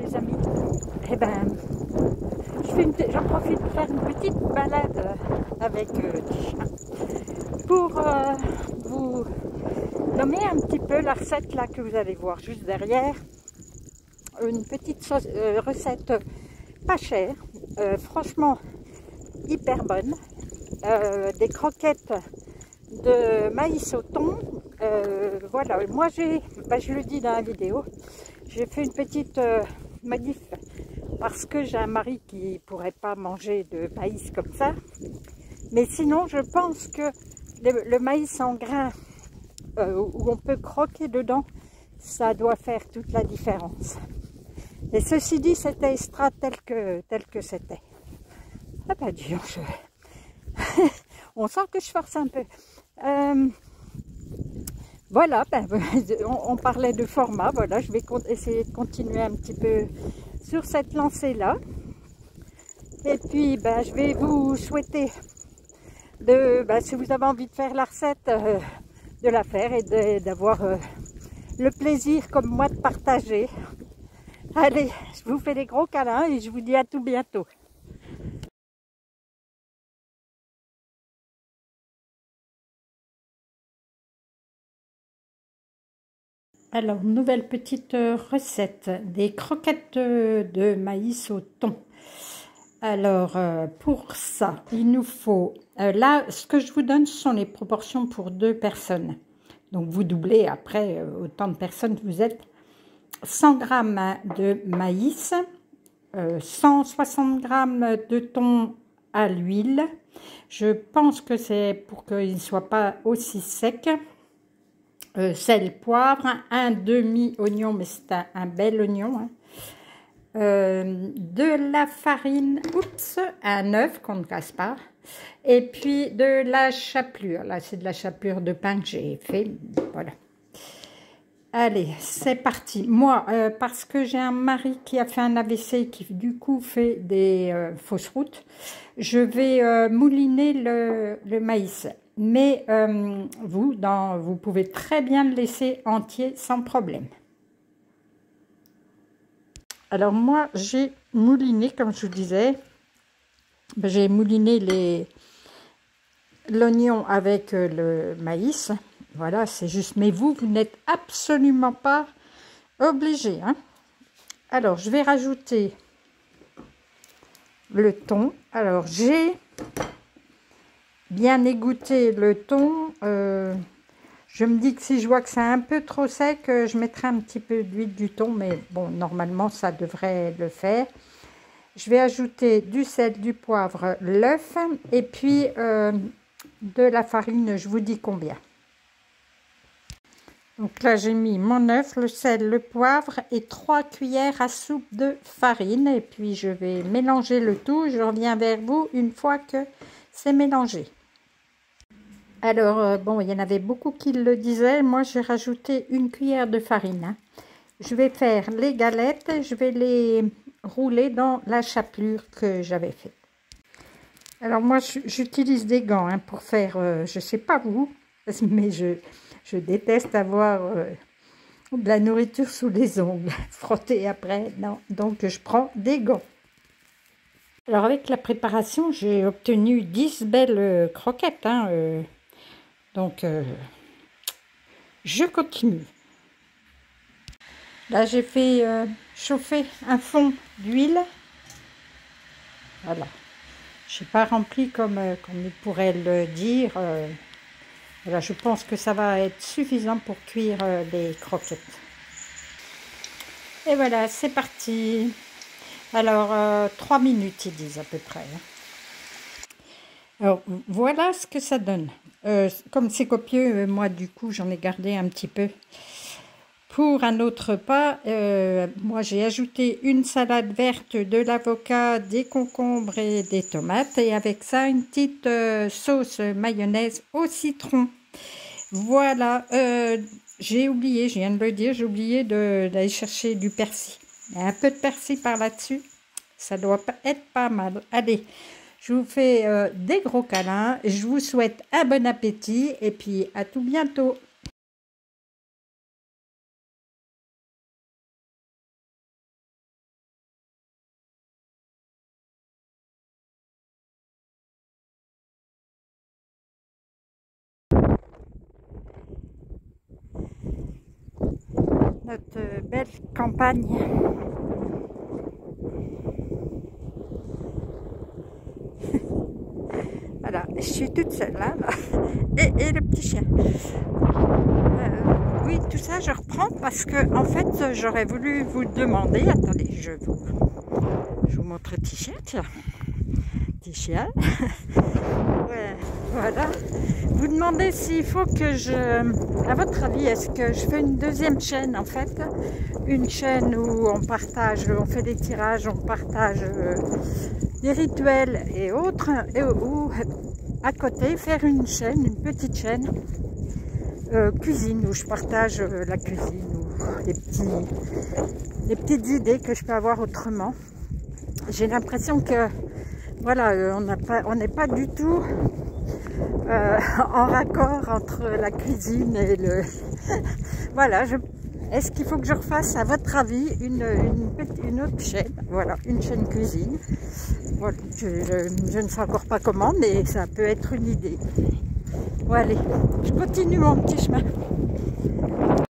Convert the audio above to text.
les amis. Eh ben, j'en profite pour faire une petite balade avec des chiens pour vous nommer un petit peu la recette là que vous allez voir juste derrière. Une petite recette pas chère, franchement hyper bonne. Des croquettes de maïs au thon. Voilà, moi je le dis dans la vidéo, j'ai fait une petite manif parce que j'ai un mari qui ne pourrait pas manger de maïs comme ça. Mais sinon, je pense que le maïs en grains où on peut croquer dedans, ça doit faire toute la différence. Et ceci dit, c'était extra tel que c'était. Ah bah dis donc, on sent que je force un peu. Voilà, ben, on parlait de format, voilà, je vais essayer de continuer un petit peu sur cette lancée-là. Et puis, ben, je vais vous souhaiter, si vous avez envie de faire la recette, de la faire et d'avoir le plaisir, comme moi, de partager. Allez, je vous fais des gros câlins et je vous dis à tout bientôt. Alors, nouvelle petite recette, des croquettes de maïs au thon. Alors, pour ça, il nous faut, là, ce que je vous donne, ce sont les proportions pour 2 personnes. Donc, vous doublez après autant de personnes que vous êtes. 100 g de maïs, 160 g de thon à l'huile. Je pense que c'est pour qu'il ne soit pas aussi sec. Sel, poivre, un demi-oignon, mais c'est un bel oignon. Hein. De la farine, un œuf qu'on ne casse pas. Et puis de la chapelure. Là, c'est de la chapelure de pain que j'ai fait. Voilà. Allez, c'est parti. Moi, parce que j'ai un mari qui a fait un AVC, qui du coup fait des fausses routes, je vais mouliner le maïs. Mais vous pouvez très bien le laisser entier sans problème. Alors moi, j'ai mouliné, comme je vous disais, j'ai mouliné l'oignon avec le maïs. Voilà, c'est juste. Mais vous n'êtes absolument pas obligé. Hein. Alors, je vais rajouter le thon. Alors, j'ai bien égoutté le thon. Je me dis que si je vois que c'est un peu trop sec, je mettrai un petit peu d'huile du thon. Mais bon, normalement, ça devrait le faire. Je vais ajouter du sel, du poivre, l'œuf et puis de la farine, je vous dis combien. Donc là, j'ai mis mon œuf, le sel, le poivre et 3 cuillères à soupe de farine. Et puis, je vais mélanger le tout. Je reviens vers vous une fois que c'est mélangé. Alors, bon, il y en avait beaucoup qui le disaient. Moi, j'ai rajouté 1 cuillère de farine. Hein. Je vais faire les galettes. Je vais les rouler dans la chapelure que j'avais fait. Alors, moi, j'utilise des gants hein, pour faire, je ne sais pas vous, mais je déteste avoir de la nourriture sous les ongles, frotter après, non. Donc, je prends des gants. Alors, avec la préparation, j'ai obtenu 10 belles croquettes. Hein, donc, je continue. Là, j'ai fait chauffer un fond d'huile. Voilà. Je n'ai pas rempli comme il pourrait le dire. Voilà, je pense que ça va être suffisant pour cuire les croquettes. Et voilà, c'est parti. Alors, 3 minutes, ils disent à peu près. Alors, voilà ce que ça donne. Comme c'est copieux, moi, du coup, j'en ai gardé un petit peu. Pour un autre repas, moi, j'ai ajouté une salade verte, de l'avocat, des concombres et des tomates. Et avec ça, une petite sauce mayonnaise au citron. Voilà, j'ai oublié, je viens de le dire, j'ai oublié d'aller chercher du persil. Il y a un peu de persil par là-dessus, ça doit être pas mal. Allez, je vous fais des gros câlins, je vous souhaite un bon appétit et puis à tout bientôt. notre belle campagne. Voilà, je suis toute seule là, et le petit chien. Oui, tout ça je reprends parce que en fait j'aurais voulu vous demander, attendez, je vous montre le petit chien, tiens, petit chien. Ouais, voilà, vous demandez s'il faut que à votre avis, est-ce que je fais une deuxième chaîne en fait, une chaîne où on partage, on fait des tirages, on partage des rituels et autres, ou à côté faire une chaîne, une petite chaîne cuisine où je partage la cuisine ou les petites idées que je peux avoir autrement. J'ai l'impression que voilà, on n'est pas du tout en raccord entre la cuisine et le voilà. Est-ce qu'il faut que je refasse, à votre avis, une autre chaîne? Voilà, une chaîne cuisine. Voilà, je ne sais encore pas comment, mais ça peut être une idée. Bon, allez, je continue mon petit chemin.